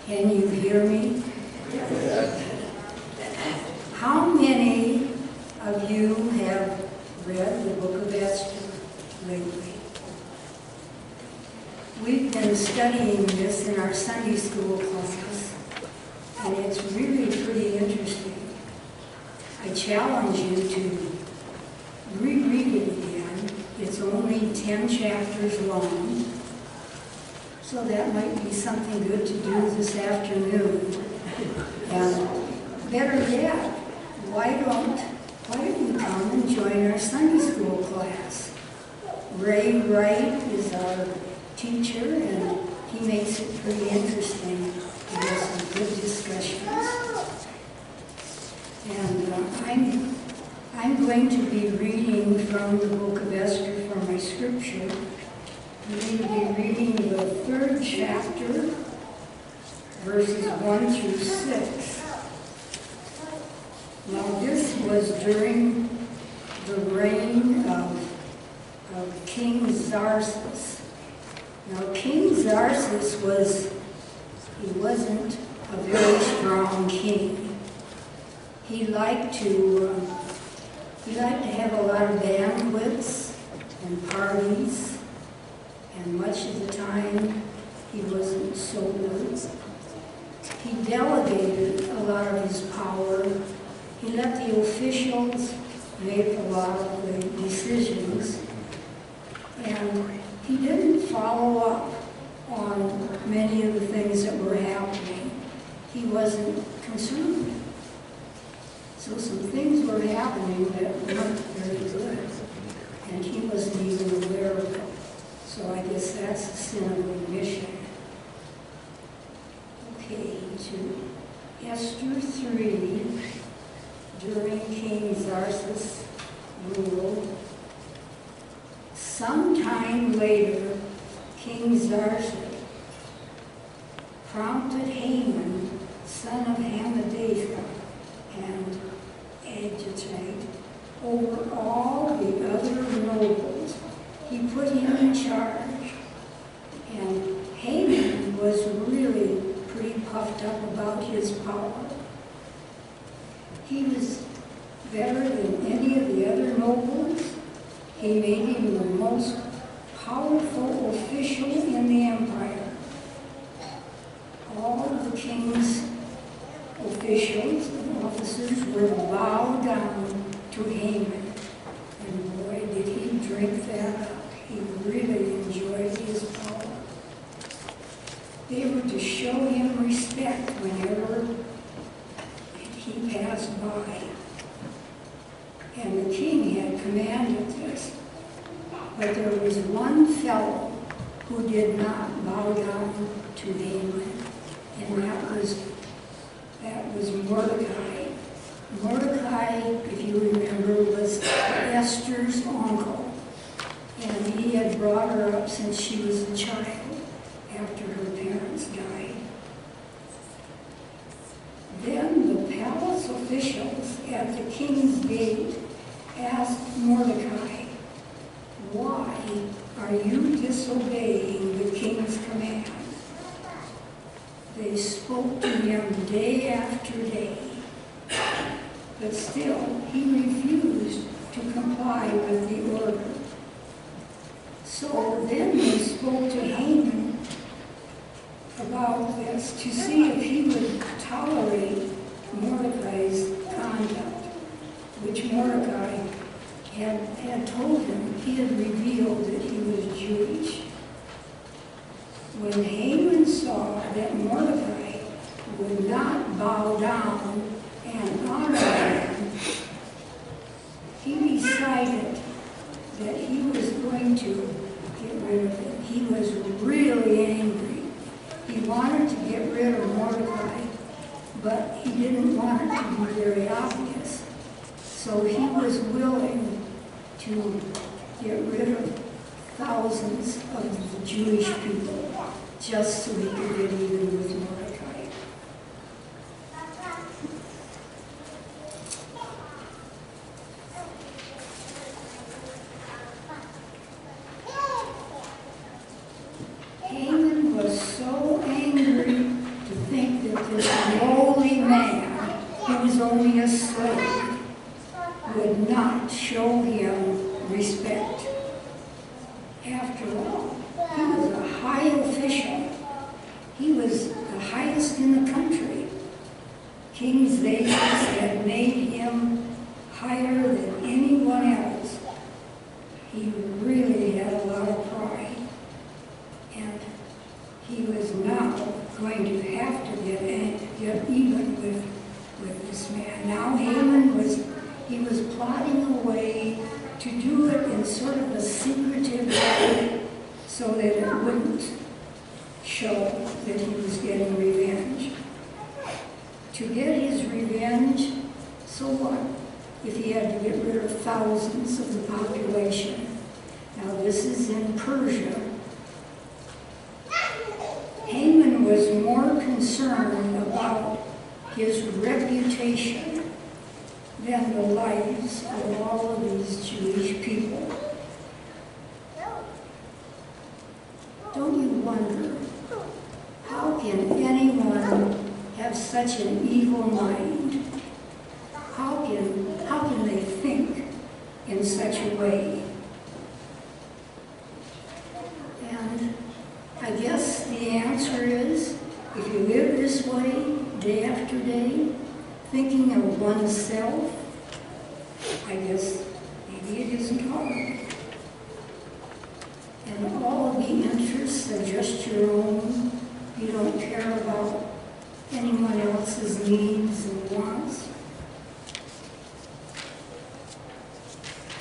Can you hear me? How many of you have read the book of Esther lately? We've been studying this in our Sunday school class, and it's really pretty interesting. I challenge you to reread it again. It's only 10 chapters long, so that might be something good to do this afternoon. And better yet, why don't you come and join our Sunday school class? Ray Wright is our teacher, and he makes it pretty interesting. He has some good discussions. And I'm going to be reading from the book of Esther for my scripture. I'm going to be reading the 3rd chapter, verses 1 through 6. Now this was during the reign of King Xerxes. Now King Xerxes wasn't a very strong king. He liked to have a lot of banquets and parties, and much of the time he wasn't sober. He delegated a lot of his power. He let the officials make a lot of the decisions, and he didn't follow up on many of the things that were happening. He wasn't concerned. So some things were happening that weren't very good, and he wasn't even aware of it. So I guess that's a sin of omission. Okay, to Esther 3, during King Xerxes' rule. Sometime later, King Xerxes prompted Haman, son of Hammedatha, and Agagite, over all the other nobles. He put him in charge. And Haman was really pretty puffed up about his power. He was better than any of the other nobles. He made him the most powerful official in the empire. All of the king's officials and officers were bowed down to Haman. And boy, did he drink that up. He really enjoyed his power. They were to show him respect whenever he passed by. And the king had commanded this. But there was one fellow who did not bow down to Haman, and that was Mordecai. Mordecai, if you remember, was Esther's uncle, and he had brought her up since she was a child after her parents died. Then the palace officials at the king's gate asked Mordecai, "Why are you disobeying the king's command?" They spoke to him day after day, but still he refused to comply with the order. So then they spoke to Haman about this to see if he would tolerate Mordecai's conduct, which Mordecai had told him. He had revealed that he was Jewish. When Haman saw that Mordecai would not bow down and honor him, he decided that he was going to get rid of him. He was really angry. He wanted to get rid of Mordecai, but he didn't want it to be very obvious. So he was willing to get rid of thousands of the Jewish people just so he could get even with Mordecai. Haman was so angry to think not show him respect. After all, he was a high official. He was the highest in the country. King Xerxes had made him higher than anyone else. He really had a lot of pride. And he was now going to have to get even with this man. Now Haman was plotting a way to do it in sort of a secretive way so that it wouldn't show that he was getting revenge. To get his revenge, so what? If he had to get rid of thousands of the population. Now this is in Persia. Haman was more concerned about his reputation than the lives of all of these Jewish people. Don't you wonder, how can anyone have such an evil mind? How can they think in such a way? And I guess the answer is, if you live this way day after day, thinking of oneself, I guess maybe it isn't hard. And all of the interests are just your own. You don't care about anyone else's needs and wants.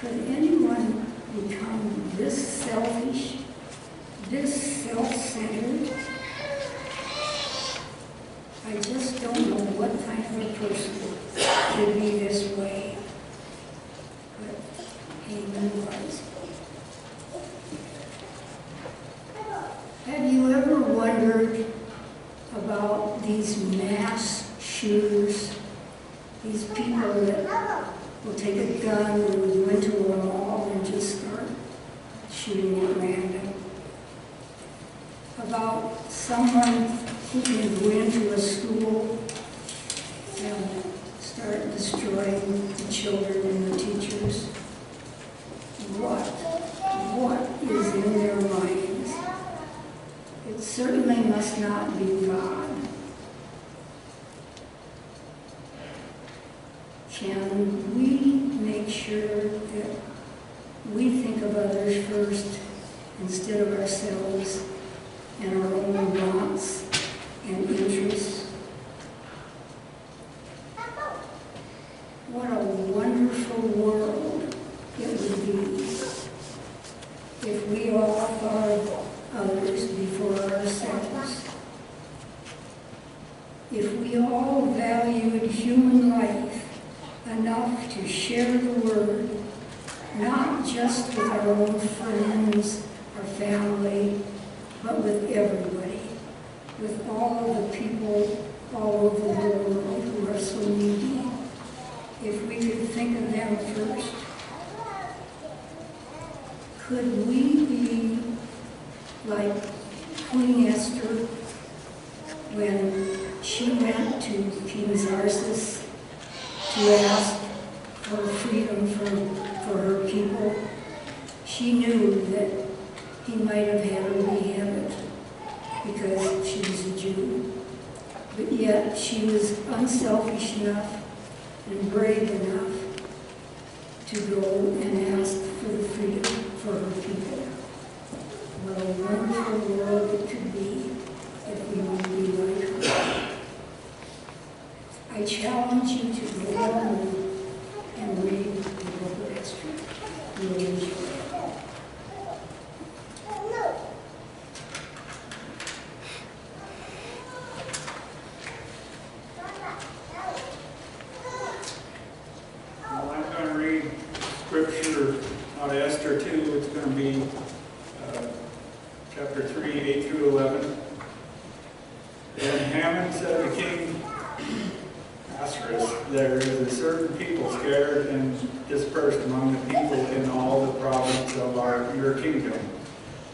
Could anyone become this selfish, this self-centered? I just don't know what kind of a person could be this way. But Haman was. Have you ever wondered about these mass shooters? These people that will take a gun and go into a mall and just start shooting at random. About someone who can go into a school and start destroying the children and the teachers. What is in their minds? It certainly must not be God. Can we make sure that we think of others first instead of ourselves and our own wants and interests? What a wonderful world it would be if we all thought of others before ourselves. If we all valued human life enough to share the word, not just with our own friends or family, but with everybody, with all of the people all over the world who are so needy. If we could think of them first, could we be like Queen Esther when she went to King Xerxes to ask for freedom for her people? She knew that he might have had her beheaded because she was a Jew. But yet she was unselfish enough and brave enough to go and ask for the freedom for her people. What a wonderful world it could be if we would be like her. I challenge you to go home and read the book of Esther. You'll enjoy it. Scripture out of Esther 2, it's going to be chapter 3, 8 through 11. And Haman said to King Ahasuerus, there is a certain people scattered and dispersed among the people in all the province of your kingdom.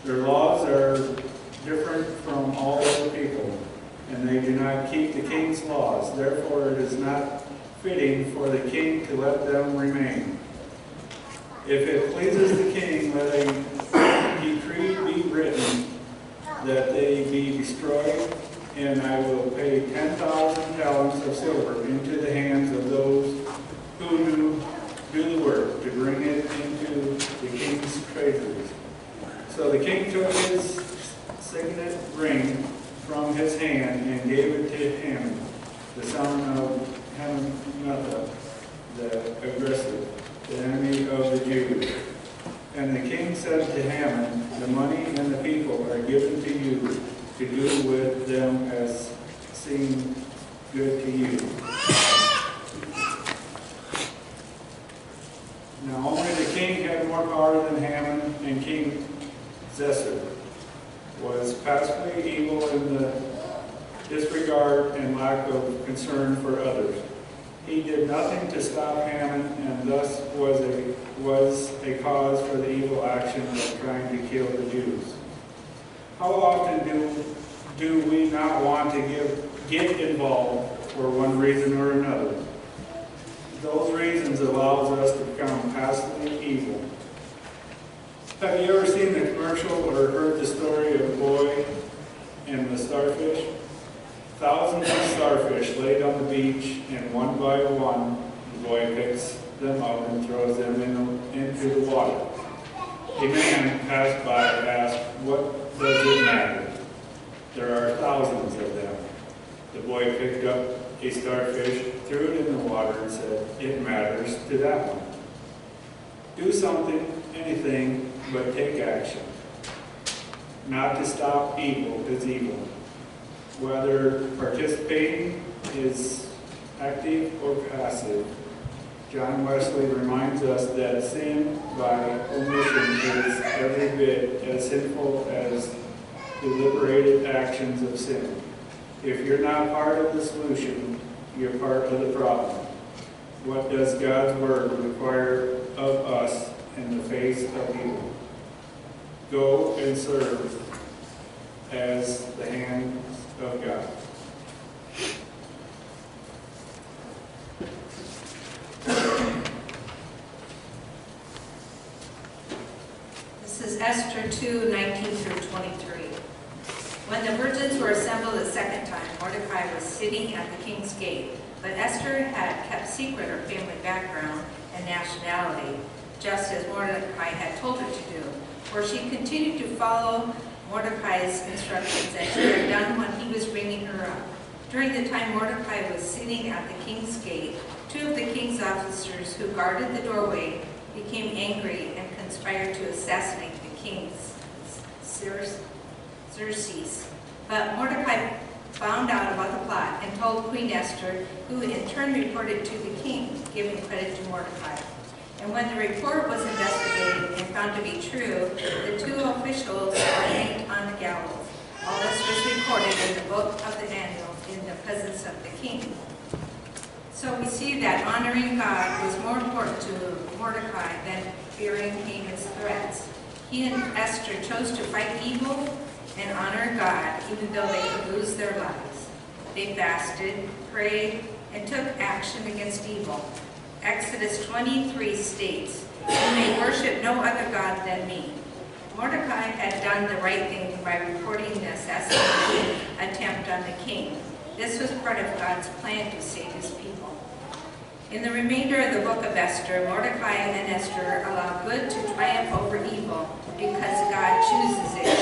Their laws are different from all other people, and they do not keep the king's laws. Therefore it is not fitting for the king to let them remain. If it pleases the king, let a decree be written that they be destroyed, and I will pay 10,000 talents of silver into the hands of those who do the work to bring it into the king's treasuries. So the king took his signet ring from his hand and gave it to him, the son of Hammedatha, the aggressor, the enemy of the Jews. And the king said to Haman, the money and the people are given to you to do with them as seems good to you. Now only the king had more power than Haman, and King Xerxes was passively evil in the disregard and lack of concern for others. He did nothing to stop Haman, and thus was a cause for the evil action of trying to kill the Jews. How often do we not want to get involved for one reason or another? Those reasons allows us to become passively evil. Have you ever seen the commercial or heard the story of the boy and the starfish? Thousands of starfish laid on the beach, and one by one, the boy picks them up and throws them into the water. A man passed by and asked, "What does it matter? There are thousands of them." The boy picked up a starfish, threw it in the water, and said, "It matters to that one." Do something, anything, but take action. Not to stop evil is evil. Whether participating is active or passive, John Wesley reminds us that sin by omission is every bit as sinful as deliberated actions of sin. If you're not part of the solution, you're part of the problem. What does God's word require of us in the face of evil? Go and serve as the hands of God. This is Esther 2:19 through 23. When the virgins were assembled a second time, Mordecai was sitting at the king's gate, but Esther had kept secret her family background and nationality, just as Mordecai had told her to do, for she continued to follow Mordecai's instructions as she had done when he was bringing her up. During the time Mordecai was sitting at the king's gate, two of the king's officers who guarded the doorway became angry and conspired to assassinate the king, Xerxes. But Mordecai found out about the plot and told Queen Esther, who in turn reported to the king, giving credit to Mordecai. And when the report was investigated and found to be true, the two officials were hanged on the gallows. All this was recorded in the book of the annals in the presence of the king. So we see that honoring God was more important to Mordecai than fearing Haman's threats. He and Esther chose to fight evil and honor God, even though they could lose their lives. They fasted, prayed, and took action against evil. Exodus 23 states, "You may worship no other God than me." Mordecai had done the right thing by reporting the assassination attempt on the king. This was part of God's plan to save his people. In the remainder of the book of Esther, Mordecai and Esther allow good to triumph over evil because God chooses it.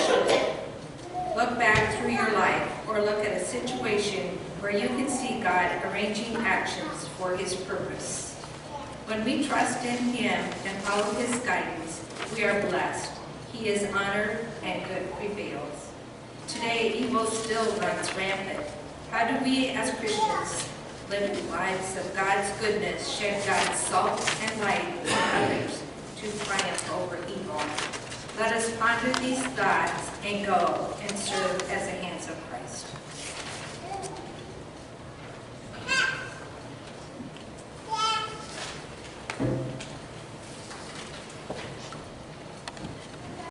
Look back through your life or look at a situation where you can see God arranging actions for his purpose. When we trust in him and follow his guidance, we are blessed. He is honored and good prevails. Today, evil still runs rampant. How do we as Christians live lives of God's goodness, shed God's salt and light on others to triumph over evil? Let us ponder these thoughts and go and serve as the hands of Christ.